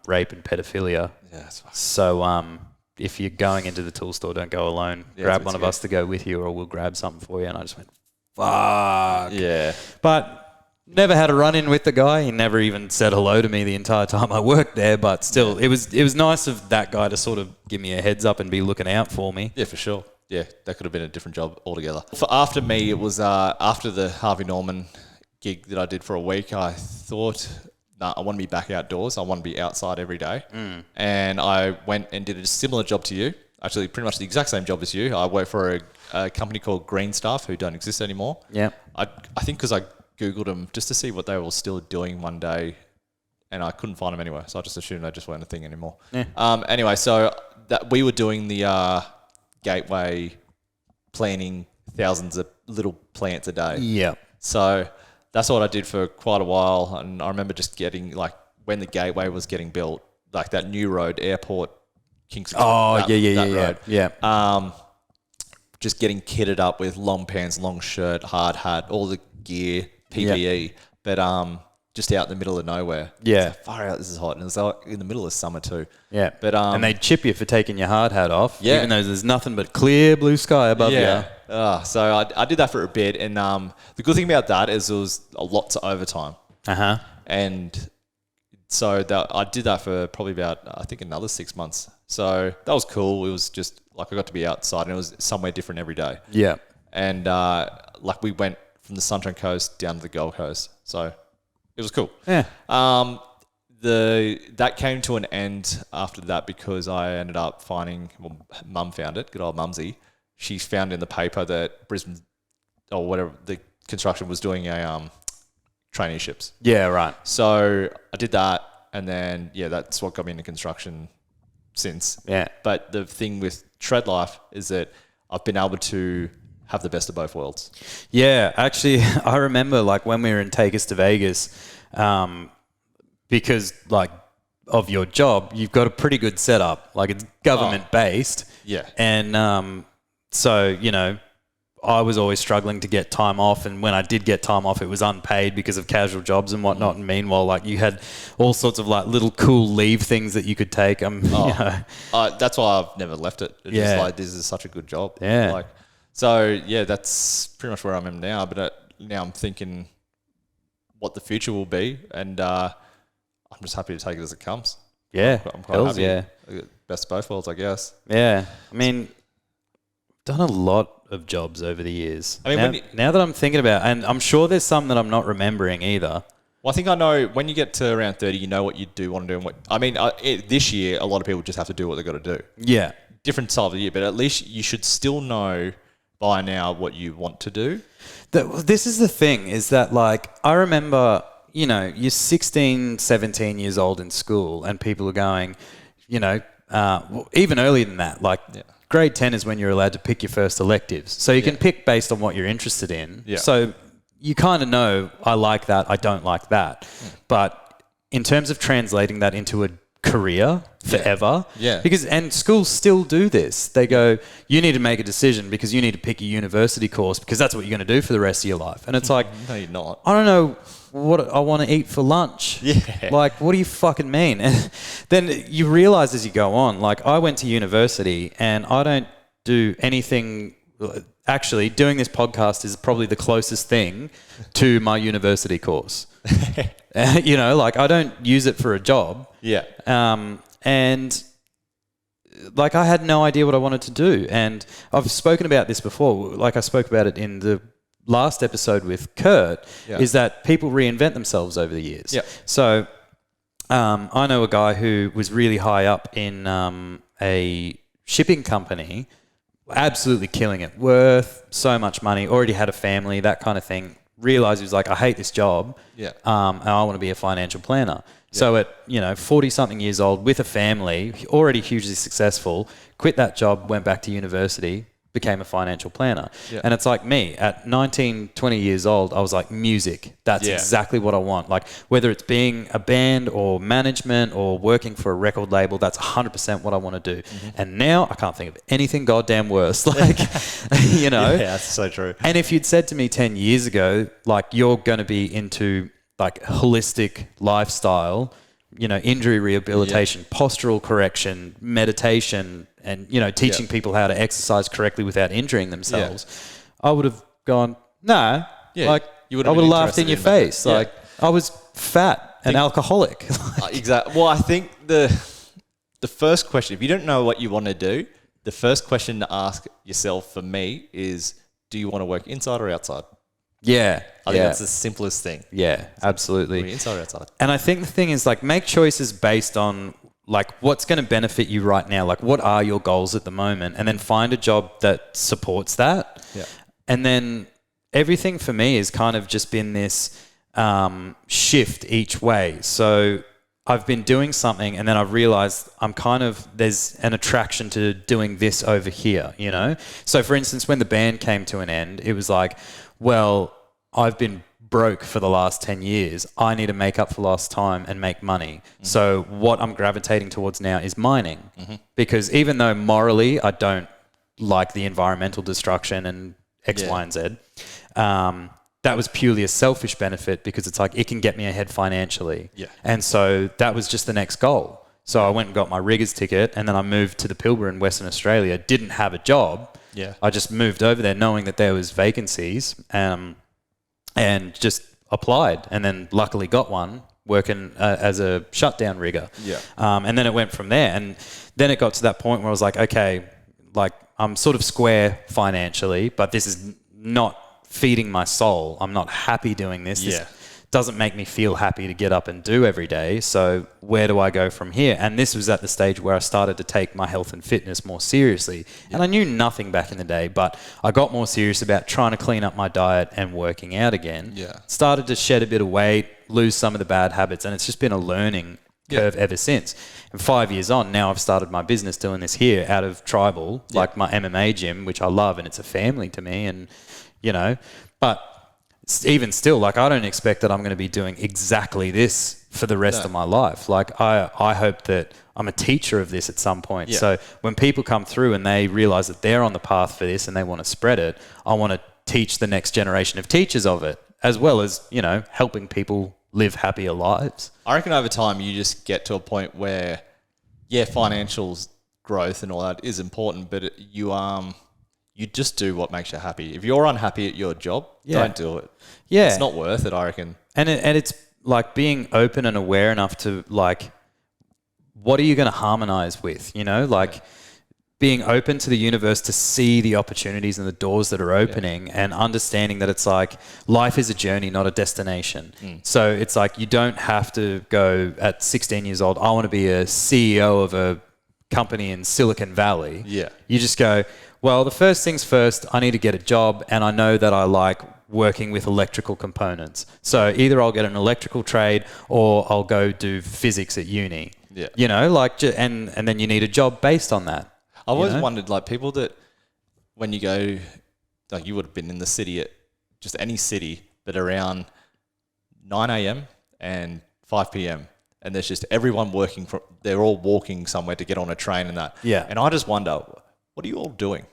Speaker 1: rape and pedophilia. Yeah, that's fine. So if you're going into the tool store, don't go alone. Grab one of us to go with you, or we'll grab something for you." And I just went, fuck. Yeah. But never had a run-in with the guy. He never even said hello to me the entire time I worked there. But still, it was nice of that guy to sort of give me a heads up and be looking out for me.
Speaker 2: Yeah, for sure. Yeah, that could have been a different job altogether. For after me, it was after the Harvey Norman gig that I did for a week, I thought, I want to be back outdoors. I want to be outside every day. And I went and did a similar job to you. Actually, pretty much the exact same job as you. I worked for a company called Green Stuff, who don't exist anymore. Yeah. I think because I Googled them just to see what they were still doing one day, and I couldn't find them anywhere. So I just assumed they just weren't a thing anymore. Yeah. Anyway, so that we were doing the gateway, planting thousands of little plants a day. Yeah. So that's what I did for quite a while. And I remember just getting, like, when the gateway was getting built, like that new road, Airport, Kingston. Oh, that road. Yeah. Just getting kitted up with long pants, long shirt, hard hat, all the gear, PPE. Yep. But just out in the middle of nowhere. Yeah. Like, far out, this is hot. And it was like in the middle of summer too. Yeah. But
Speaker 1: and they'd chip you for taking your hard hat off, even though there's nothing but clear blue sky above you.
Speaker 2: So I did that for a bit. And the good thing about that is there was lots of overtime. Uh-huh. And so I did that for probably about, I think, another 6 months. So that was cool. It was just like I got to be outside, and it was somewhere different every day. Yeah. And like we went from the Sunshine Coast down to the Gold Coast. So it was cool. Yeah. that came to an end after that because I ended up finding, well, Mum found it, good old Mumsy. She found in the paper that Brisbane or whatever the construction was doing a traineeships.
Speaker 1: Yeah, right.
Speaker 2: So I did that, and then that's what got me into construction since.
Speaker 1: Yeah.
Speaker 2: But the thing with Tread Life is that I've been able to have the best of both worlds.
Speaker 1: Yeah, actually, I remember like when we were in Take Us to Vegas, because like of your job, you've got a pretty good setup. Like it's government based.
Speaker 2: Yeah.
Speaker 1: And so, you know, I was always struggling to get time off, and when I did get time off, it was unpaid because of casual jobs and whatnot. And meanwhile, like you had all sorts of like little cool leave things that you could take. You know.
Speaker 2: That's why I've never left it. It's just like, this is such a good job.
Speaker 1: Yeah.
Speaker 2: Like, so that's pretty much where I am now. But now I'm thinking what the future will be, and I'm just happy to take it as it comes.
Speaker 1: Yeah.
Speaker 2: I'm quite happy.
Speaker 1: Yeah.
Speaker 2: Best of both worlds, I guess.
Speaker 1: Yeah. I mean, done a lot of jobs over the years.
Speaker 2: I mean,
Speaker 1: now that I'm thinking about it, and I'm sure there's some that I'm not remembering either.
Speaker 2: Well, I think I know when you get to around 30, you know what you do want to do. And this year, a lot of people just have to do what they've got to do.
Speaker 1: Yeah.
Speaker 2: Different time of the year, but at least you should still know by now what you want to do.
Speaker 1: This is the thing, is that like, I remember, you know, you're 16, 17 years old in school and people are going, you know, even earlier than that, like grade 10 is when you're allowed to pick your first electives. So you can pick based on what you're interested in. Yeah. So you kind of know, I like that, I don't like that. But in terms of translating that into a career forever, and schools still do this. They go, you need to make a decision because you need to pick a university course because that's what you're going to do for the rest of your life. And it's like,
Speaker 2: no, you're not.
Speaker 1: I don't know what I want to eat for lunch.
Speaker 2: Yeah.
Speaker 1: Like, what do you fucking mean? And then you realize as you go on, like I went to university and I don't do anything. Actually, doing this podcast is probably the closest thing to my university course. You know, like I don't use it for a job.
Speaker 2: Yeah.
Speaker 1: And like I had no idea what I wanted to do. And I've spoken about this before. Like I spoke about it in the last episode with Kurt, is that people reinvent themselves over the years.
Speaker 2: Yeah.
Speaker 1: So I know a guy who was really high up in a shipping company, absolutely killing it, worth so much money, already had a family, that kind of thing. Realized he was like, I hate this job. Yeah. And I want to be a financial planner. Yeah. So at, 40 something years old with a family, already hugely successful, quit that job, went back to university, became a financial planner. Yeah. And it's like me at 19, 20 years old, I was like, music, that's exactly what I want. Like whether it's being a band or management or working for a record label, that's 100% what I want to do. Mm-hmm. And now I can't think of anything goddamn worse. Like,
Speaker 2: Yeah, that's so true.
Speaker 1: And if you'd said to me 10 years ago, like you're going to be into like holistic lifestyle, injury rehabilitation, postural correction, meditation, and, teaching people how to exercise correctly without injuring themselves, I would have gone, nah. Yeah, like, I would have laughed in your face. Like, I was fat and alcoholic.
Speaker 2: Exactly. Well, I think the first question, if you don't know what you want to do, the first question to ask yourself for me is, do you want to work inside or outside?
Speaker 1: Yeah.
Speaker 2: I think that's the simplest thing.
Speaker 1: Yeah, absolutely.
Speaker 2: Inside or outside.
Speaker 1: And I think the thing is, like, make choices based on, like, what's going to benefit you right now. Like, what are your goals at the moment? And then find a job that supports that. Yeah. And then everything for me has kind of just been this shift each way. So I've been doing something and then I've realized there's an attraction to doing this over here, So, for instance, when the band came to an end, it was like, well, I've been broke for the last 10 years. I need to make up for lost time and make money. Mm-hmm. So what I'm gravitating towards now is mining. Mm-hmm. Because even though morally I don't like the environmental destruction and X, Y, and Z, that was purely a selfish benefit because it's like it can get me ahead financially. Yeah. And so that was just the next goal. So I went and got my riggers ticket and then I moved to the Pilbara in Western Australia, didn't have a job. Yeah. I just moved over there knowing that there was vacancies and just applied and then luckily got one working as a shutdown rigger. Yeah. And then it went from there. And then it got to that point where I was like, okay, like I'm sort of square financially, but this is not feeding my soul. I'm not happy doing this. doesn't make me feel happy to get up and do every day. So where do I go from here? And this was at the stage where I started to take my health and fitness more seriously. And I knew nothing back in the day, but I got more serious about trying to clean up my diet and working out again. Started to shed a bit of weight, lose some of the bad habits, and it's just been a learning curve ever since. And 5 years on, now I've started my business doing this here out of Tribal, like my MMA gym, which I love, and it's a family to me. And, but even still, like, I don't expect that I'm going to be doing exactly this for the rest of my life. Like, I hope that I'm a teacher of this at some point. So when people come through and they realize that they're on the path for this and they want to spread it, I want to teach the next generation of teachers of it, as well as, helping people live happier lives.
Speaker 2: I reckon over time you just get to a point where, financial growth and all that is important, but you just do what makes you happy. If you're unhappy at your job, don't do it. Yeah. It's not worth it, I reckon.
Speaker 1: And it's like being open and aware enough to, like, what are you going to harmonize with, being open to the universe to see the opportunities and the doors that are opening and understanding that it's like life is a journey, not a destination. So it's like you don't have to go at 16 years old, I want to be a CEO of a company in Silicon Valley. You just go, well, the first things first, I need to get a job, and I know that I like working with electrical components. So either I'll get an electrical trade or I'll go do physics at uni. And then you need a job based on that.
Speaker 2: I've always wondered, like, people that when you go, like, you would have been in the city at just any city, but around 9 a.m. and 5 p.m. and there's just everyone working they're all walking somewhere to get on a train and that. And I just wonder, what are you all doing?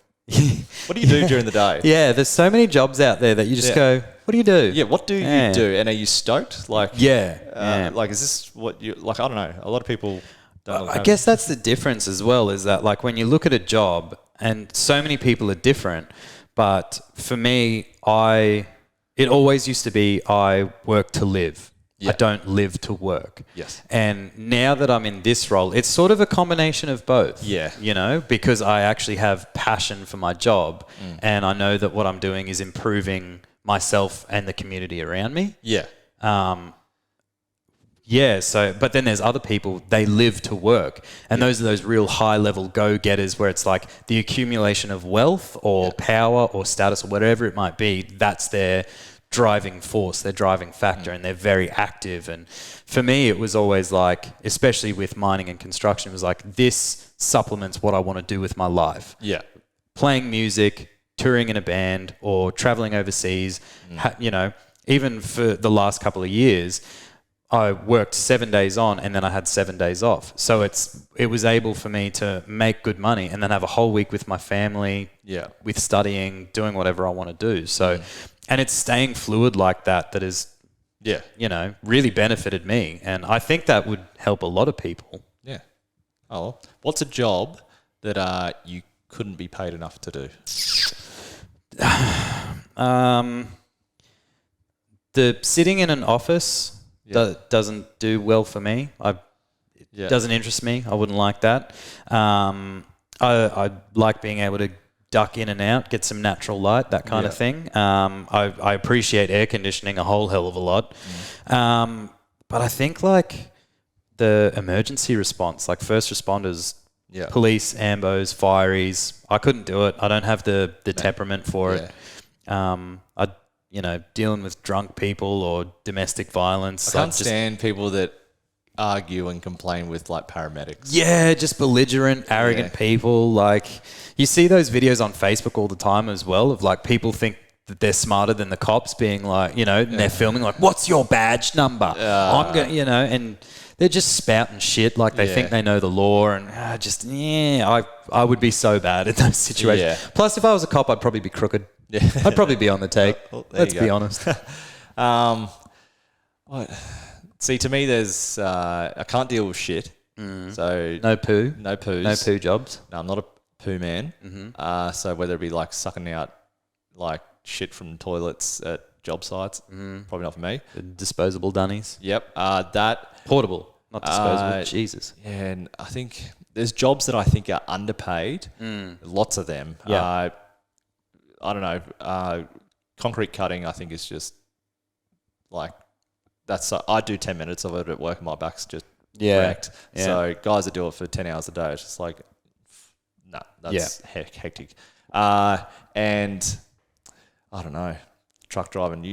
Speaker 2: What do you do during the day?
Speaker 1: There's so many jobs out there that you just go, what do you do?
Speaker 2: What do you do? And are you stoked? Like, like, is this what you, like, I don't know. A lot of people don't.
Speaker 1: I guess that's the difference as well, is that, like, when you look at a job, and so many people are different, but for me, it always used to be I work to live. I don't live to work. And now that I'm in this role, it's sort of a combination of both. Because I actually have passion for my job and I know that what I'm doing is improving myself and the community around me. So, but then there's other people, they live to work. And those are those real high level go-getters where it's like the accumulation of wealth or power or status or whatever it might be, that's their driving force, their driving factor, and they're very active. And for me, it was always like, especially with mining and construction, it was like, this supplements what I want to do with my life. Playing music, touring in a band, or traveling overseas. Even for the last couple of years, I worked 7 days on and then I had 7 days off. So it was able for me to make good money and then have a whole week with my family, with studying, doing whatever I want to do. So, and it's staying fluid like that is, really benefited me. And I think that would help a lot of people.
Speaker 2: Oh, what's a job that you couldn't be paid enough to do?
Speaker 1: The sitting in an office doesn't do well for me. It doesn't interest me. I wouldn't like that. I like being able to duck in and out, get some natural light, that kind of thing. I appreciate air conditioning a whole hell of a lot. But I think, like, the emergency response, like first responders, police, ambos, fireys, I couldn't do it. I don't have the temperament for it. Dealing with drunk people or domestic violence.
Speaker 2: I can't stand people that argue and complain with, like, paramedics.
Speaker 1: Yeah, just belligerent, arrogant people. Like, you see those videos on Facebook all the time as well of, like, people think that they're smarter than the cops, being like, and they're filming like, what's your badge number? I'm going, and they're just spouting shit like they think they know the law, and I would be so bad in those situations. Plus, if I was a cop, I'd probably be crooked. I'd probably be on the take. Let's be honest.
Speaker 2: What? See, to me, there's I can't deal with shit. So
Speaker 1: no poos.
Speaker 2: No poo jobs. No, I'm not a poo man. So whether it be like sucking out like shit from toilets at job sites, probably not for me.
Speaker 1: The disposable dunnies.
Speaker 2: Yep. That
Speaker 1: portable, not disposable. Jesus.
Speaker 2: Yeah, and I think there's jobs that I think are underpaid. Lots of them.
Speaker 1: Yeah.
Speaker 2: I don't know. Concrete cutting, I think, is just like I do 10 minutes of it at work and my back's just
Speaker 1: Yeah.
Speaker 2: wrecked.
Speaker 1: Yeah.
Speaker 2: So guys that do it for 10 hours a day, it's just like, nah, that's hectic. And I don't know, truck driving,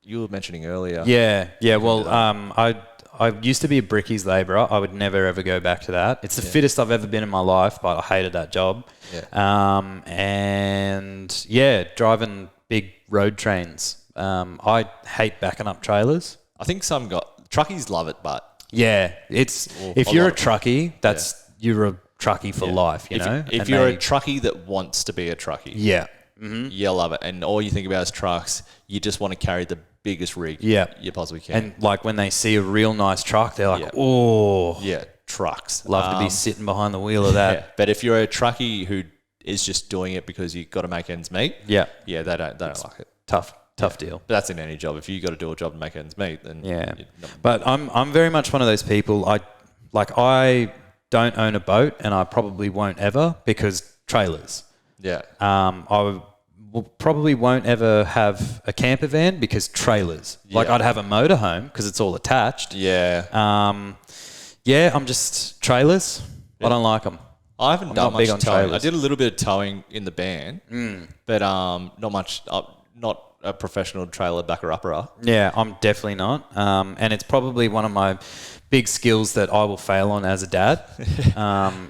Speaker 2: you were mentioning earlier.
Speaker 1: Yeah. Well, I used to be a brickies labourer. I would never ever go back to that. It's the fittest I've ever been in my life, but I hated that job.
Speaker 2: Yeah.
Speaker 1: And driving big road trains. I hate backing up trailers.
Speaker 2: I think truckies love it, but
Speaker 1: Yeah, if you're a truckie, you're a truckie for life, you know?
Speaker 2: If you're a truckie that wants to be a truckie,
Speaker 1: Yeah.
Speaker 2: you love it. And all you think about is trucks. You just want to carry the biggest rig you possibly can.
Speaker 1: And like when they see a real nice truck, they're like,
Speaker 2: Yeah, trucks.
Speaker 1: love to be sitting behind the wheel of that.
Speaker 2: Yeah. But if you're a truckie who is just doing it because you've got to make ends meet, they don't like it.
Speaker 1: Tough deal.
Speaker 2: But that's in any job. If you got to do a job to make ends meet, then
Speaker 1: But I'm very much one of those people. I don't own a boat, and I probably won't ever because trailers.
Speaker 2: Yeah.
Speaker 1: Probably won't ever have a camper van because trailers. Like I'd have a motorhome because it's all attached.
Speaker 2: Yeah.
Speaker 1: I'm just trailers. I don't like them.
Speaker 2: I haven't done much
Speaker 1: big on
Speaker 2: towing.
Speaker 1: trailers.
Speaker 2: I did a little bit of towing in the band, but not much. Not a professional trailer backer-upper.
Speaker 1: Yeah, I'm definitely not. And it's probably one of my big skills that I will fail on as a dad,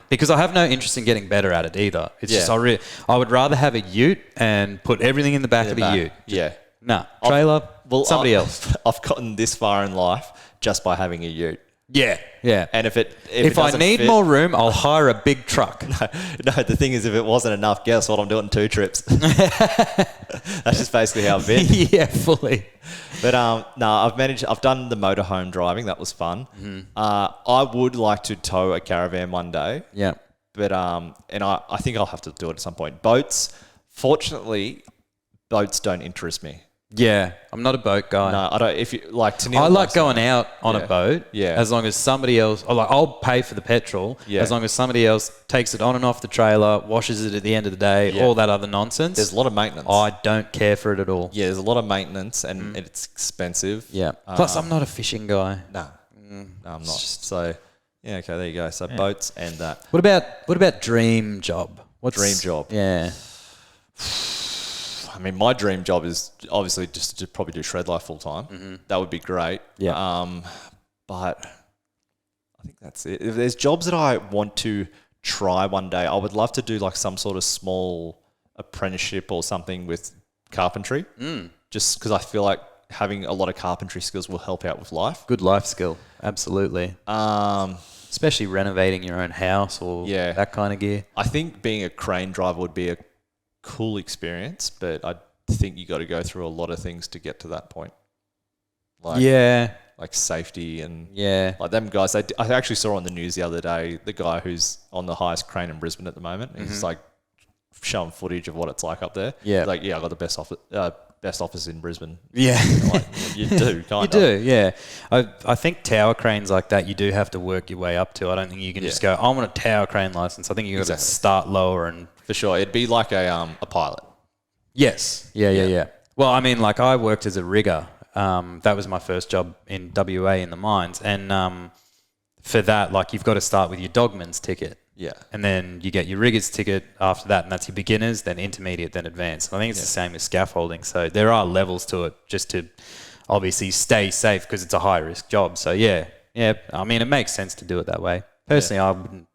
Speaker 1: because I have no interest in getting better at it either. It's just I would rather have a ute and put everything in the back of a ute. Trailer. Somebody else.
Speaker 2: I've gotten this far in life just by having a ute.
Speaker 1: Yeah.
Speaker 2: And
Speaker 1: if I need more room, I'll hire a big truck.
Speaker 2: No, the thing is, if it wasn't enough, guess what? I'm doing 2 trips. That's just basically how I've been.
Speaker 1: Yeah, fully.
Speaker 2: But I've done the motorhome driving. That was fun. I would like to tow a caravan one day.
Speaker 1: Yeah.
Speaker 2: But and I think I'll have to do it at some point. Boats, fortunately, boats don't interest me.
Speaker 1: Yeah, I'm not a boat guy.
Speaker 2: No, I don't. If you like,
Speaker 1: I like going out on a boat.
Speaker 2: Yeah.
Speaker 1: As long as somebody else, I'll pay for the petrol.
Speaker 2: Yeah.
Speaker 1: As long as somebody else takes it on and off the trailer, washes it at the end of the day, all that other nonsense.
Speaker 2: There's a lot of maintenance.
Speaker 1: I don't care for it at all.
Speaker 2: Yeah, there's a lot of maintenance and it's expensive.
Speaker 1: Yeah. Plus, I'm not a fishing guy.
Speaker 2: No, I'm not. So, yeah, okay, there you go. So boats and that.
Speaker 1: What about dream job? What's
Speaker 2: Dream job?
Speaker 1: Yeah.
Speaker 2: I mean, my dream job is obviously just to probably do shred life full time. That would be great.
Speaker 1: Yeah.
Speaker 2: But I think that's it. If there's jobs that I want to try one day, I would love to do like some sort of small apprenticeship or something with carpentry. Just because I feel like having a lot of carpentry skills will help out with life.
Speaker 1: Good life skill. Absolutely. Especially renovating your own house or that kind of gear.
Speaker 2: I think being a crane driver would be a cool experience, but I think you got to go through a lot of things to get to that point. Like safety and like them guys. I actually saw on the news the other day the guy who's on the highest crane in Brisbane at the moment. He's like showing footage of what it's like up there.
Speaker 1: Yeah,
Speaker 2: he's like, I got the best office in Brisbane.
Speaker 1: Yeah,
Speaker 2: like, you do. Kind
Speaker 1: you do. Yeah, I think tower cranes like that you do have to work your way up to. I don't think you can just go, I want a tower crane license. I think you got to start lower and.
Speaker 2: For sure. It'd be like a pilot.
Speaker 1: Yes. Yeah. Well, I mean, like I worked as a rigger. That was my first job in WA in the mines. And for that, like you've got to start with your dogman's ticket.
Speaker 2: Yeah.
Speaker 1: And then you get your rigger's ticket after that. And that's your beginners, then intermediate, then advanced. I think it's the same as scaffolding. So there are levels to it just to obviously stay safe because it's a high risk job. So yeah. I mean, it makes sense to do it that way. Personally, I wouldn't.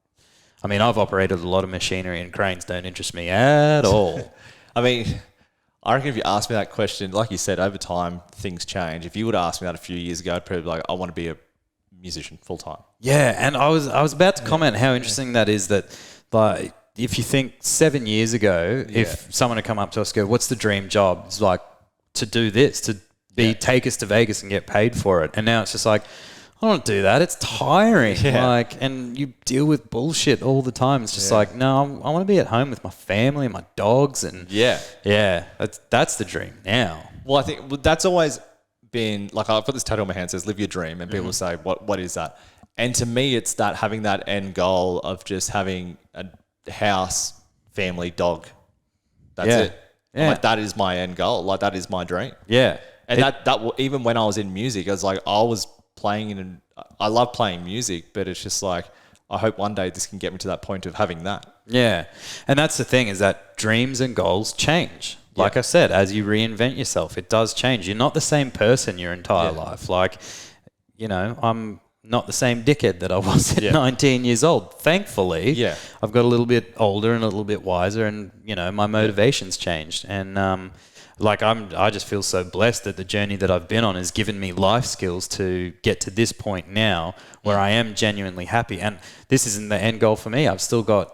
Speaker 1: I mean, I've operated a lot of machinery and cranes don't interest me at all.
Speaker 2: I mean, I reckon if you asked me that question, like you said, over time, things change. If you would have asked me that a few years ago, I'd probably be like, I want to be a musician full time. Yeah,
Speaker 1: and I was about to comment how interesting that is that, like, if you think 7 years ago, if someone had come up to us and go, what's the dream job? It's like, to do this, to take us to Vegas and get paid for it. And now it's just like, I don't do that. It's tiring. Like, and you deal with bullshit all the time. It's just like, no, I want to be at home with my family and my dogs. And that's the dream now.
Speaker 2: Well, I think that's always been like, I've got this tattoo on my hand that says "Live your dream," and people say, "What is that?" And to me, it's that having that end goal of just having a house, family, dog. That's it.
Speaker 1: Yeah.
Speaker 2: Like, that is my end goal. Like, that is my dream.
Speaker 1: Yeah.
Speaker 2: And even when I was in music, I was like, I was playing in, I love playing music, but it's just like, I hope one day this can get me to that point of having that.
Speaker 1: Yeah. And that's the thing, is that dreams and goals change. Like I said, as you reinvent yourself, it does change. You're not the same person your entire life. Like, you know, I'm not the same dickhead that I was at 19 years old. Thankfully, I've got a little bit older and a little bit wiser, and, you know, my motivations changed. And, I just feel so blessed that the journey that I've been on has given me life skills to get to this point now where I am genuinely happy. And this isn't the end goal for me. I've still got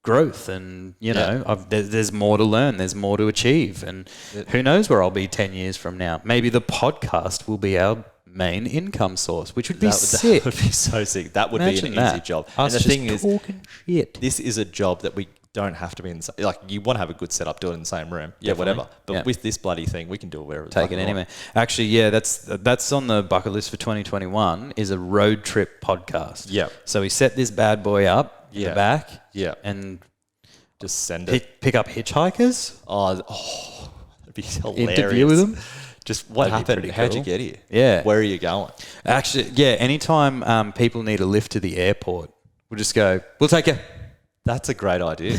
Speaker 1: growth, and you know, there's more to learn, there's more to achieve, and who knows where I'll be 10 years from now. Maybe the podcast will be our main income source, which would be sick.
Speaker 2: That would be so sick. That would be an easy job.
Speaker 1: And the thing is,
Speaker 2: this is a job that we don't have to be in. Like, you want to have a good setup, do it in the same room, whatever. But with this bloody thing, we can do it wherever.
Speaker 1: Take it anywhere. Actually, that's on the bucket list for 2021. Is a road trip podcast.
Speaker 2: Yeah.
Speaker 1: So we set this bad boy up. The back, and
Speaker 2: just send it.
Speaker 1: Pick up hitchhikers.
Speaker 2: It'd be hilarious.
Speaker 1: Interview with them.
Speaker 2: Just what happened?
Speaker 1: Cool.
Speaker 2: How'd you get here?
Speaker 1: Yeah.
Speaker 2: Where are you going?
Speaker 1: Actually, anytime people need a lift to the airport, we'll just go, we'll take you.
Speaker 2: That's a great idea.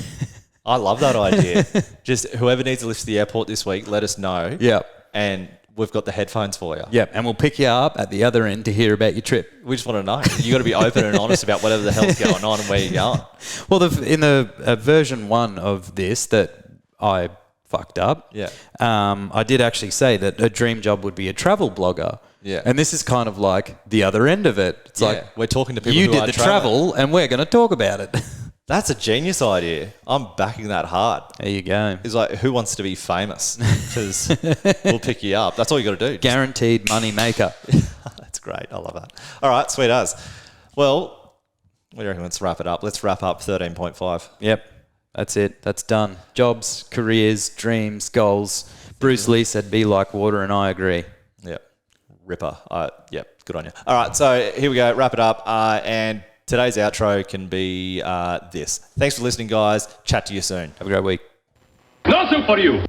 Speaker 2: I love that idea. Just whoever needs a lift to the airport this week, let us know.
Speaker 1: Yeah.
Speaker 2: And we've got the headphones for you.
Speaker 1: Yeah, and we'll pick you up at the other end to hear about your trip.
Speaker 2: We just want to know. You got to be open and honest about whatever the hell's going on and where you're going.
Speaker 1: Well, in the version 1 of this that I fucked up, I did actually say that a dream job would be a travel blogger.
Speaker 2: Yeah.
Speaker 1: And this is kind of like the other end of it. It's like,
Speaker 2: we're talking to people
Speaker 1: you
Speaker 2: who
Speaker 1: did
Speaker 2: are
Speaker 1: the travel and we're going to talk about it.
Speaker 2: That's a genius idea. I'm backing that hard.
Speaker 1: There you go.
Speaker 2: It's like, who wants to be famous? Because we'll pick you up. That's all you got to do.
Speaker 1: Guaranteed money maker.
Speaker 2: That's great. I love that. All right, sweet as. Well, what do you reckon? Let's wrap it up. Let's wrap up 13.5.
Speaker 1: Yep. That's it. That's done. Jobs, careers, dreams, goals. Bruce Lee said, be like water, and I agree.
Speaker 2: Yep. Ripper. Yep. Good on you. All right, so here we go. Wrap it up. And today's outro can be this. Thanks for listening, guys. Chat to you soon.
Speaker 1: Have a great week.
Speaker 4: Nothing for you.